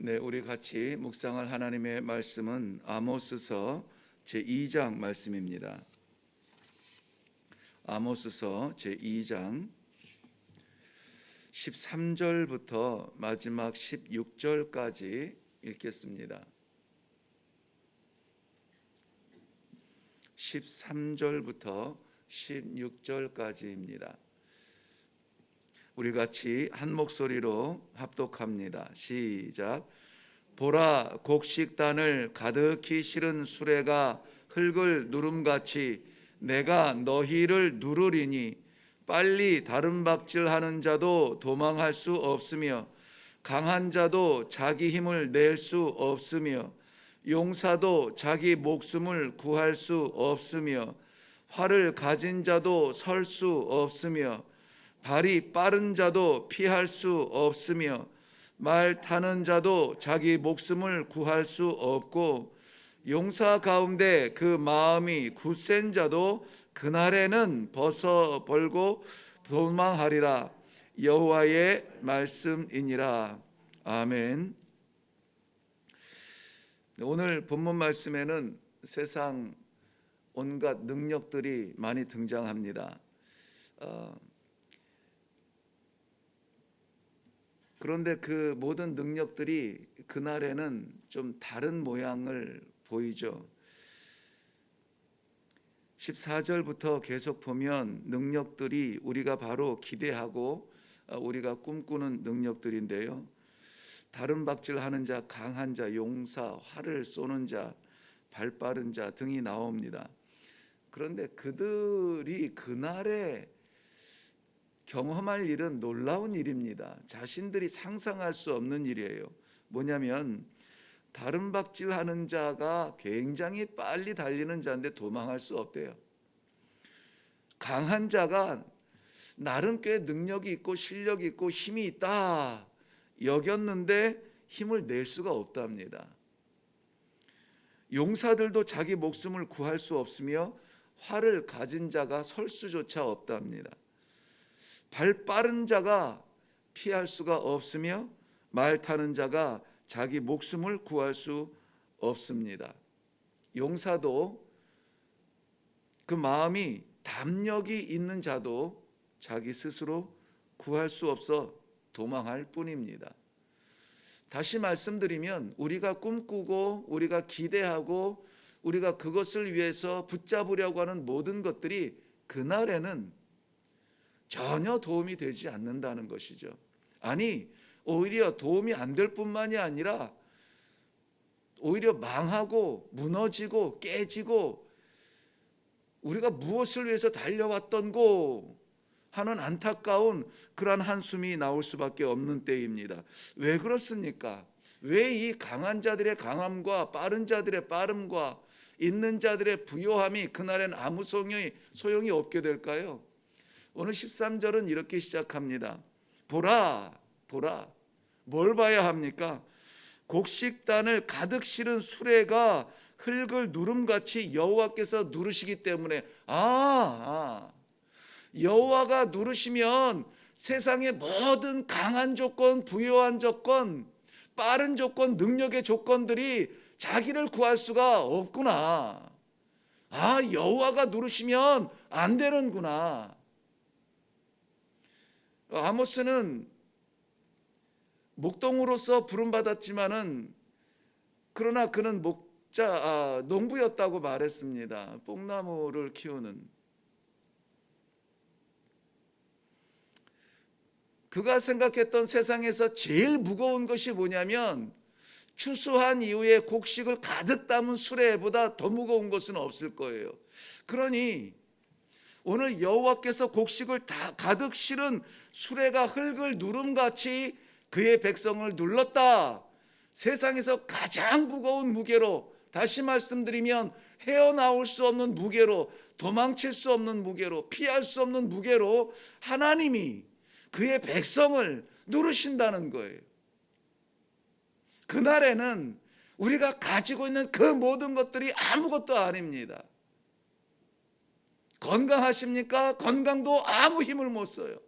네, 우리 같이 묵상할 하나님의 말씀은 아모스서 제2장 말씀입니다. 아모스서 제2장 13절부터 마지막 16절까지 읽겠습니다. 13절부터 16절까지입니다. 우리 같이 한 목소리로 합독합니다. 시작. 보라, 곡식단을 가득히 실은 수레가 흙을 누름같이 내가 너희를 누르리니 빨리 다름박질하는 자도 도망할 수 없으며 강한 자도 자기 힘을 낼 수 없으며 용사도 자기 목숨을 구할 수 없으며 활을 가진 자도 설 수 없으며 발이 빠른 자도 피할 수 없으며 말 타는 자도 자기 목숨을 구할 수 없고 용사 가운데 그 마음이 굳센 자도 그날에는 벗어 벌고 도망하리라. 여호와의 말씀이니라. 아멘. 오늘 본문 말씀에는 세상 온갖 능력들이 많이 등장합니다. 그런데 그 모든 능력들이 그날에는 좀 다른 모양을 보이죠. 14절부터 계속 보면 능력들이 우리가 바로 기대하고 우리가 꿈꾸는 능력들인데요. 다름박질하는 자, 강한 자, 용사, 활을 쏘는 자, 발 빠른 자 등이 나옵니다. 그런데 그들이 그날에 경험할 일은 놀라운 일입니다. 자신들이 상상할 수 없는 일이에요. 뭐냐면 다름박질하는 자가 굉장히 빨리 달리는 자인데 도망할 수 없대요. 강한 자가 나름 꽤 능력이 있고 실력이 있고 힘이 있다 여겼는데 힘을 낼 수가 없답니다. 용사들도 자기 목숨을 구할 수 없으며 활을 가진 자가 설 수조차 없답니다. 발 빠른 자가 피할 수가 없으며 말 타는 자가 자기 목숨을 구할 수 없습니다. 용사도 그 마음이 담력이 있는 자도 자기 스스로 구할 수 없어 도망할 뿐입니다. 다시 말씀드리면 우리가 꿈꾸고 우리가 기대하고 우리가 그것을 위해서 붙잡으려고 하는 모든 것들이 그날에는 전혀 도움이 되지 않는다는 것이죠. 아니, 오히려 도움이 안 될 뿐만이 아니라 오히려 망하고 무너지고 깨지고 우리가 무엇을 위해서 달려왔던고 하는 안타까운 그러한 한숨이 나올 수밖에 없는 때입니다. 왜 그렇습니까? 왜 이 강한 자들의 강함과 빠른 자들의 빠름과 있는 자들의 부요함이 그날엔 아무 소용이 없게 될까요? 오늘 13절은 이렇게 시작합니다. 보라, 보라. 뭘 봐야 합니까? 곡식단을 가득 실은 수레가 흙을 누름같이 여호와께서 누르시기 때문에 여호와가 누르시면 세상의 모든 강한 조건, 부요한 조건, 빠른 조건, 능력의 조건들이 자기를 구할 수가 없구나. 여호와가 누르시면 안 되는구나. 아모스는 목동으로서 부름받았지만은 그러나 그는 농부였다고 말했습니다. 뽕나무를 키우는. 그가 생각했던 세상에서 제일 무거운 것이 뭐냐면 추수한 이후에 곡식을 가득 담은 수레보다 더 무거운 것은 없을 거예요. 그러니 오늘 여호와께서 곡식을 다 가득 실은 수레가 흙을 누름같이 그의 백성을 눌렀다. 세상에서 가장 무거운 무게로, 다시 말씀드리면 헤어나올 수 없는 무게로, 도망칠 수 없는 무게로, 피할 수 없는 무게로 하나님이 그의 백성을 누르신다는 거예요. 그날에는 우리가 가지고 있는 그 모든 것들이 아무것도 아닙니다. 건강하십니까? 건강도 아무 힘을 못 써요.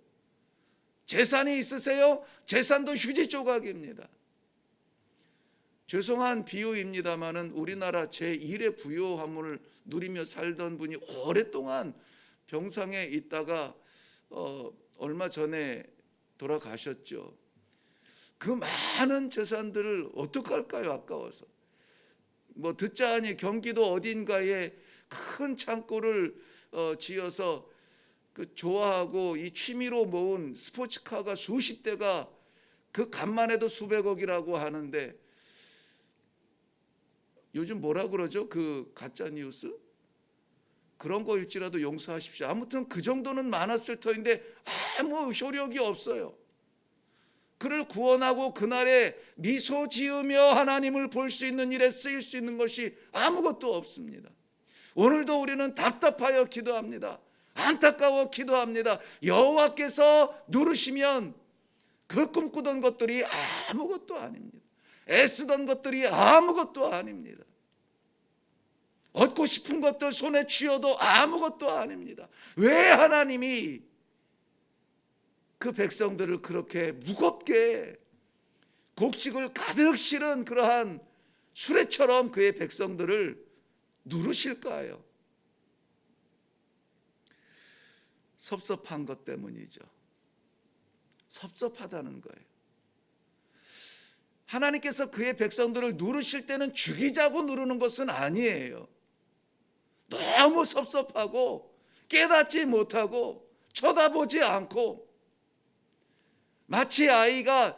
재산이 있으세요? 재산도 휴지 조각입니다. 죄송한 비유입니다마는 우리나라 제1의 부유함을 누리며 살던 분이 오랫동안 병상에 있다가 얼마 전에 돌아가셨죠. 그 많은 재산들을 어떡할까요? 아까워서. 뭐 듣자하니 경기도 어딘가에 큰 창고를 지어서 그 좋아하고 이 취미로 모은 스포츠카가 수십 대가 그 값만 해도 수백억이라고 하는데, 요즘 뭐라 그러죠? 그 가짜 뉴스? 그런 거일지라도 용서하십시오. 아무튼 그 정도는 많았을 터인데 아무 효력이 없어요. 그를 구원하고 그날에 미소 지으며 하나님을 볼 수 있는 일에 쓰일 수 있는 것이 아무것도 없습니다. 오늘도 우리는 답답하여 기도합니다. 안타까워 기도합니다. 여호와께서 누르시면 그 꿈꾸던 것들이 아무것도 아닙니다. 애쓰던 것들이 아무것도 아닙니다. 얻고 싶은 것들 손에 쥐어도 아무것도 아닙니다. 왜 하나님이 그 백성들을 그렇게 무겁게 곡식을 가득 실은 그러한 수레처럼 그의 백성들을 누르실까요? 섭섭한 것 때문이죠. 섭섭하다는 거예요. 하나님께서 그의 백성들을 누르실 때는 죽이자고 누르는 것은 아니에요. 너무 섭섭하고 깨닫지 못하고 쳐다보지 않고, 마치 아이가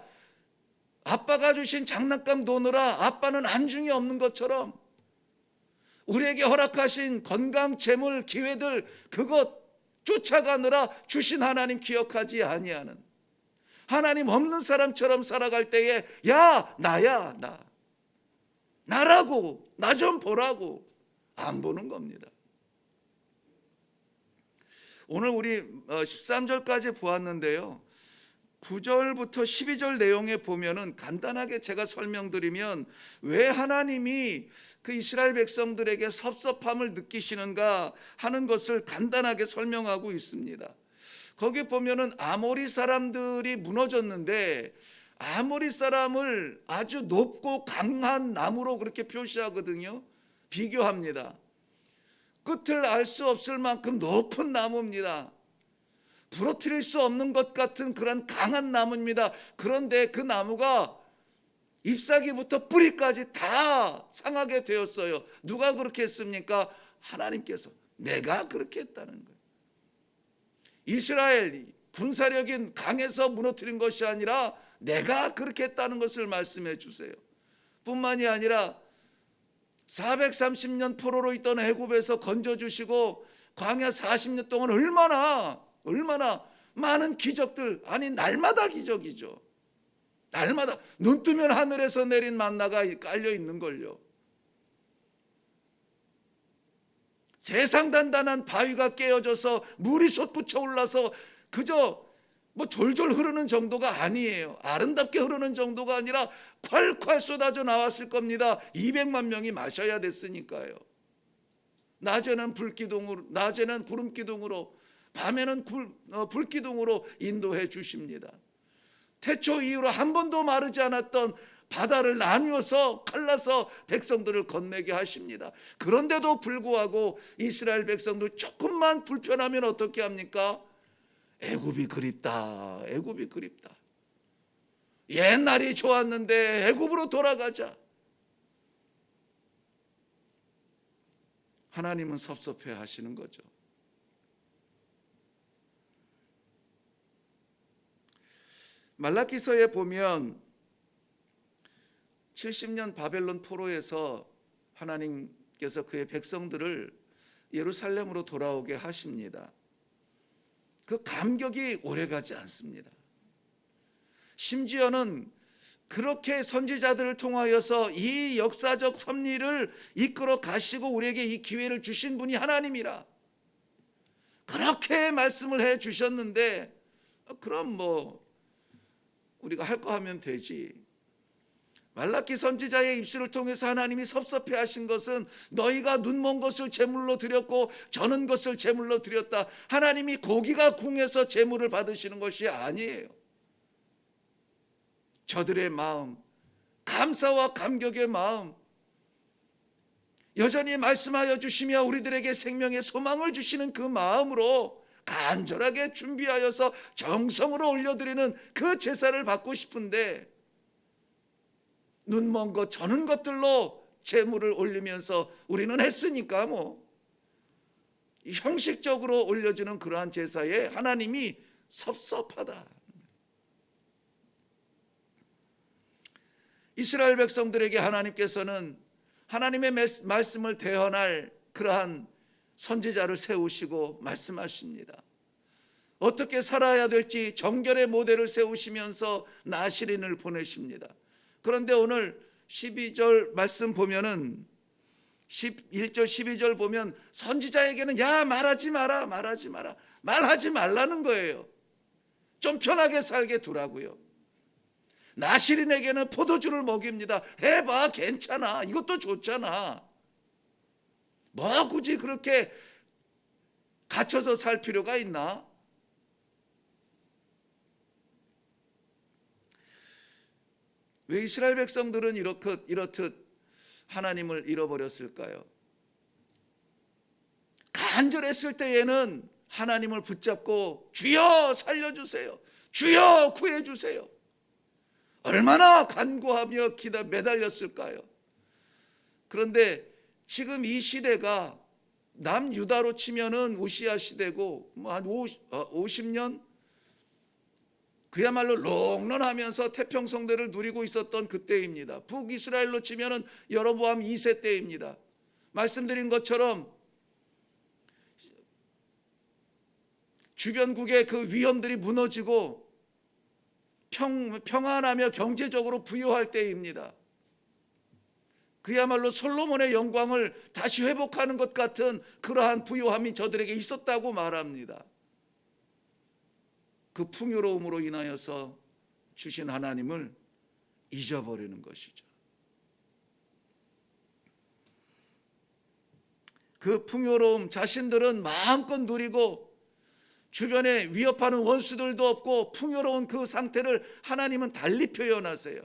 아빠가 주신 장난감 노느라 아빠는 안중이 없는 것처럼 우리에게 허락하신 건강, 재물, 기회들 그것 쫓아가느라 주신 하나님 기억하지 아니하는, 하나님 없는 사람처럼 살아갈 때에 야 나야 나라고, 나 좀 보라고 안 보는 겁니다. 오늘 우리 13절까지 보았는데요, 9절부터 12절 내용에 보면은 간단하게 제가 설명드리면 왜 하나님이 그 이스라엘 백성들에게 섭섭함을 느끼시는가 하는 것을 간단하게 설명하고 있습니다. 거기 보면은 아모리 사람들이 무너졌는데, 아모리 사람을 아주 높고 강한 나무로 그렇게 표시하거든요. 비교합니다. 끝을 알 수 없을 만큼 높은 나무입니다. 부러뜨릴 수 없는 것 같은 그런 강한 나무입니다. 그런데 그 나무가 잎사귀부터 뿌리까지 다 상하게 되었어요. 누가 그렇게 했습니까? 하나님께서. 내가 그렇게 했다는 거예요. 이스라엘 군사력이 강해서 무너뜨린 것이 아니라 내가 그렇게 했다는 것을 말씀해 주세요. 뿐만이 아니라 430년 포로로 있던 애굽에서 건져주시고 광야 40년 동안 얼마나 많은 기적들, 아니 날마다 기적이죠. 날마다 눈 뜨면 하늘에서 내린 만나가 깔려 있는 걸요. 세상 단단한 바위가 깨어져서 물이 솟구쳐 올라서 그저 뭐 졸졸 흐르는 정도가 아니에요. 아름답게 흐르는 정도가 아니라 콸콸 쏟아져 나왔을 겁니다. 200만 명이 마셔야 됐으니까요. 낮에는 구름 기둥으로, 밤에는 불기둥으로 인도해 주십니다. 태초 이후로 한 번도 마르지 않았던 바다를 나누어서 갈라서 백성들을 건너게 하십니다. 그런데도 불구하고 이스라엘 백성들 조금만 불편하면 어떻게 합니까? 애굽이 그립다. 애굽이 그립다. 옛날이 좋았는데 애굽으로 돌아가자. 하나님은 섭섭해 하시는 거죠. 말라기서에 보면 70년 바벨론 포로에서 하나님께서 그의 백성들을 예루살렘으로 돌아오게 하십니다. 그 감격이 오래가지 않습니다. 심지어는 그렇게 선지자들을 통하여서 이 역사적 섭리를 이끌어 가시고 우리에게 이 기회를 주신 분이 하나님이라 그렇게 말씀을 해 주셨는데, 그럼 뭐 우리가 할 거 하면 되지. 말라기 선지자의 입술을 통해서 하나님이 섭섭해 하신 것은 너희가 눈먼 것을 제물로 드렸고 저는 것을 제물로 드렸다. 하나님이 고기가 궁해서 제물을 받으시는 것이 아니에요. 저들의 마음, 감사와 감격의 마음, 여전히 말씀하여 주시며 우리들에게 생명의 소망을 주시는 그 마음으로 간절하게 준비하여서 정성으로 올려드리는 그 제사를 받고 싶은데, 눈먼 것 저는 것들로 제물을 올리면서 우리는 했으니까 형식적으로 올려지는 그러한 제사에 하나님이 섭섭하다. 이스라엘 백성들에게 하나님께서는 하나님의 말씀을 대언할 그러한 선지자를 세우시고 말씀하십니다. 어떻게 살아야 될지 정결의 모델을 세우시면서 나시린을 보내십니다. 그런데 오늘 12절 말씀 보면은 1절 12절 보면 선지자에게는 야 말하지 마라 말하지 말라는 거예요. 좀 편하게 살게 두라고요. 나시린에게는 포도주를 먹입니다. 해봐, 괜찮아, 이것도 좋잖아. 뭐 굳이 그렇게 갇혀서 살 필요가 있나? 왜 이스라엘 백성들은 이렇듯 하나님을 잃어버렸을까요? 간절했을 때에는 하나님을 붙잡고 주여 살려주세요, 주여 구해주세요, 얼마나 간구하며 매달렸을까요? 그런데 지금 이 시대가 남유다로 치면은 우시야 시대고 한 50년 그야말로 롱런하면서 태평성대를 누리고 있었던 그때입니다. 북이스라엘로 치면은 여로보암 2세 때입니다. 말씀드린 것처럼 주변국의 그 위험들이 무너지고 평안하며 경제적으로 부유할 때입니다. 그야말로 솔로몬의 영광을 다시 회복하는 것 같은 그러한 부유함이 저들에게 있었다고 말합니다. 그 풍요로움으로 인하여서 주신 하나님을 잊어버리는 것이죠. 그 풍요로움 자신들은 마음껏 누리고 주변에 위협하는 원수들도 없고 풍요로운 그 상태를 하나님은 달리 표현하세요.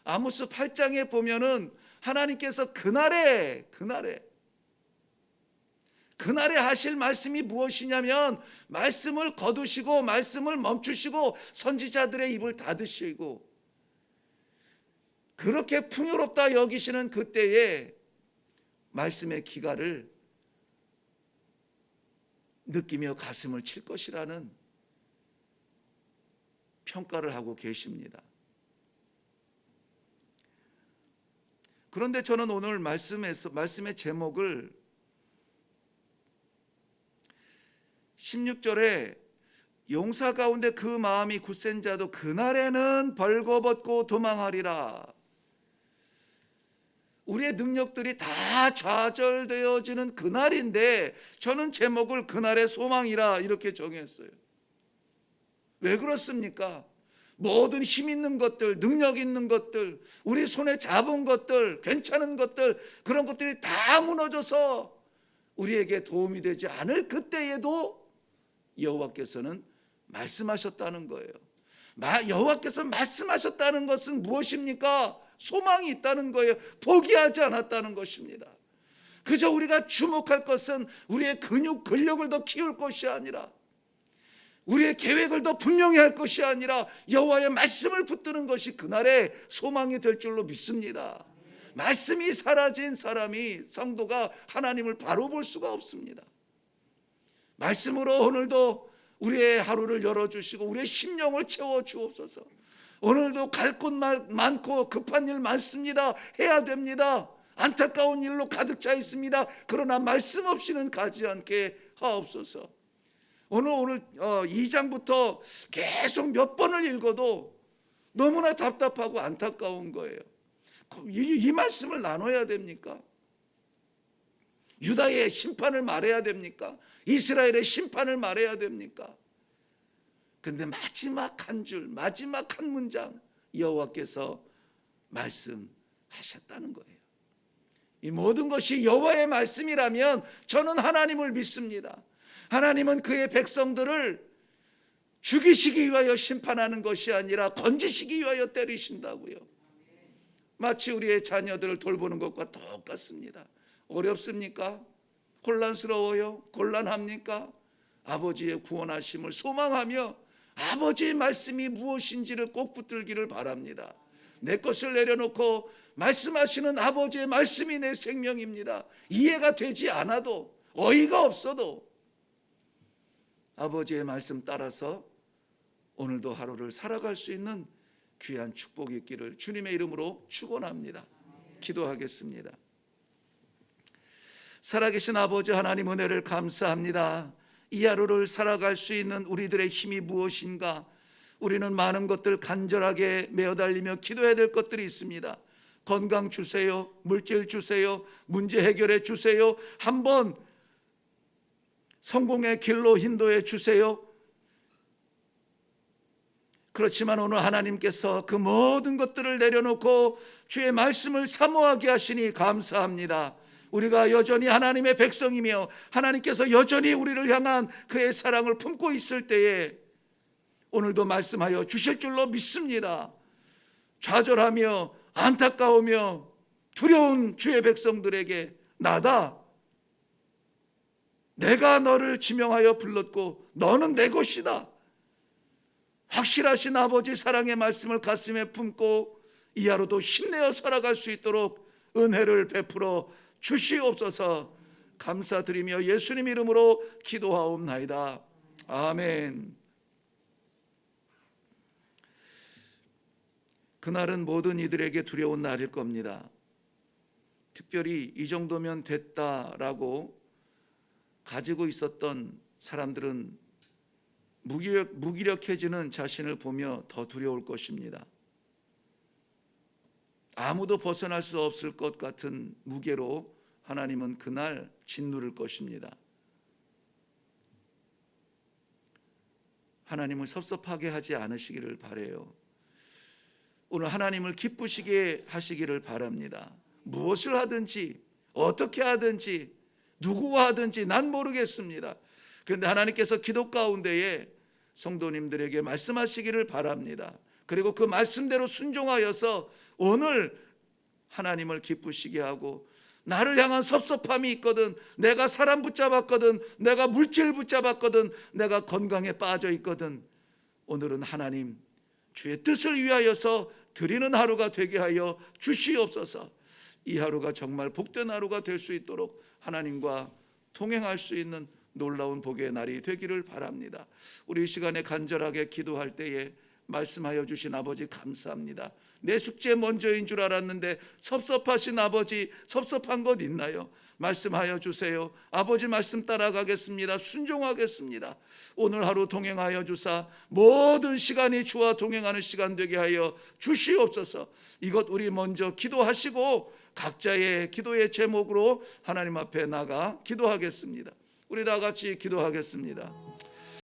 아모스 8장에 보면은 하나님께서 그날에 하실 말씀이 무엇이냐면 말씀을 거두시고 말씀을 멈추시고 선지자들의 입을 닫으시고 그렇게 풍요롭다 여기시는 그때에 말씀의 기가를 느끼며 가슴을 칠 것이라는 평가를 하고 계십니다. 그런데 저는 오늘 말씀의 제목을 16절에 용사 가운데 그 마음이 굳센 자도 그날에는 벌거벗고 도망하리라. 우리의 능력들이 다 좌절되어지는 그날인데 저는 제목을 그날의 소망이라 이렇게 정했어요. 왜 그렇습니까? 모든 힘 있는 것들, 능력 있는 것들, 우리 손에 잡은 것들, 괜찮은 것들, 그런 것들이 다 무너져서 우리에게 도움이 되지 않을 그때에도 여호와께서는 말씀하셨다는 거예요. 여호와께서 말씀하셨다는 것은 무엇입니까? 소망이 있다는 거예요. 포기하지 않았다는 것입니다. 그저 우리가 주목할 것은 우리의 근력을 더 키울 것이 아니라 우리의 계획을 더 분명히 할 것이 아니라 여호와의 말씀을 붙드는 것이 그날의 소망이 될 줄로 믿습니다. 말씀이 사라진 사람이 성도가 하나님을 바로 볼 수가 없습니다. 말씀으로 오늘도 우리의 하루를 열어주시고 우리의 심령을 채워주옵소서. 오늘도 갈 곳 많고 급한 일 많습니다. 해야 됩니다. 안타까운 일로 가득 차 있습니다. 그러나 말씀 없이는 가지 않게 하옵소서. 오늘 2장부터 계속 몇 번을 읽어도 너무나 답답하고 안타까운 거예요. 이 말씀을 나눠야 됩니까? 유다의 심판을 말해야 됩니까? 이스라엘의 심판을 말해야 됩니까? 근데 마지막 한 줄, 마지막 한 문장 여호와께서 말씀하셨다는 거예요. 이 모든 것이 여호와의 말씀이라면 저는 하나님을 믿습니다. 하나님은 그의 백성들을 죽이시기 위하여 심판하는 것이 아니라 건지시기 위하여 때리신다고요. 마치 우리의 자녀들을 돌보는 것과 똑같습니다. 어렵습니까? 혼란스러워요? 곤란합니까? 아버지의 구원하심을 소망하며 아버지의 말씀이 무엇인지를 꼭 붙들기를 바랍니다. 내 것을 내려놓고 말씀하시는 아버지의 말씀이 내 생명입니다. 이해가 되지 않아도, 어이가 없어도 아버지의 말씀 따라서 오늘도 하루를 살아갈 수 있는 귀한 축복이 있기를 주님의 이름으로 축원합니다. 기도하겠습니다. 살아계신 아버지 하나님, 은혜를 감사합니다. 이 하루를 살아갈 수 있는 우리들의 힘이 무엇인가? 우리는 많은 것들 간절하게 매어달리며 기도해야 될 것들이 있습니다. 건강 주세요, 물질 주세요, 문제 해결해 주세요, 한번 성공의 길로 인도해 주세요. 그렇지만 오늘 하나님께서 그 모든 것들을 내려놓고 주의 말씀을 사모하게 하시니 감사합니다. 우리가 여전히 하나님의 백성이며 하나님께서 여전히 우리를 향한 그의 사랑을 품고 있을 때에 오늘도 말씀하여 주실 줄로 믿습니다. 좌절하며 안타까우며 두려운 주의 백성들에게 나다, 내가 너를 지명하여 불렀고 너는 내 것이다, 확실하신 아버지 사랑의 말씀을 가슴에 품고 이 하루도 힘내어 살아갈 수 있도록 은혜를 베풀어 주시옵소서. 감사드리며 예수님 이름으로 기도하옵나이다. 아멘. 그날은 모든 이들에게 두려운 날일 겁니다. 특별히 이 정도면 됐다라고 가지고 있었던 사람들은 무기력해지는 자신을 보며 더 두려울 것입니다. 아무도 벗어날 수 없을 것 같은 무게로 하나님은 그날 짓누를 것입니다. 하나님을 섭섭하게 하지 않으시기를 바라요. 오늘 하나님을 기쁘시게 하시기를 바랍니다. 무엇을 하든지 어떻게 하든지 누구와 하든지 난 모르겠습니다. 그런데 하나님께서 기도 가운데에 성도님들에게 말씀하시기를 바랍니다. 그리고 그 말씀대로 순종하여서 오늘 하나님을 기쁘시게 하고, 나를 향한 섭섭함이 있거든, 내가 사람 붙잡았거든, 내가 물질 붙잡았거든, 내가 건강에 빠져 있거든, 오늘은 하나님 주의 뜻을 위하여서 드리는 하루가 되게 하여 주시옵소서. 이 하루가 정말 복된 하루가 될 수 있도록 하나님과 동행할 수 있는 놀라운 복의 날이 되기를 바랍니다. 우리 이 시간에 간절하게 기도할 때에 말씀하여 주신 아버지 감사합니다. 내 숙제 먼저인 줄 알았는데 섭섭하신 아버지, 섭섭한 것 있나요? 말씀하여 주세요. 아버지 말씀 따라가겠습니다. 순종하겠습니다. 오늘 하루 동행하여 주사 모든 시간이 주와 동행하는 시간 되게 하여 주시옵소서. 이것 우리 먼저 기도하시고 각자의 기도의 제목으로 하나님 앞에 나가 기도하겠습니다. 우리 다 같이 기도하겠습니다.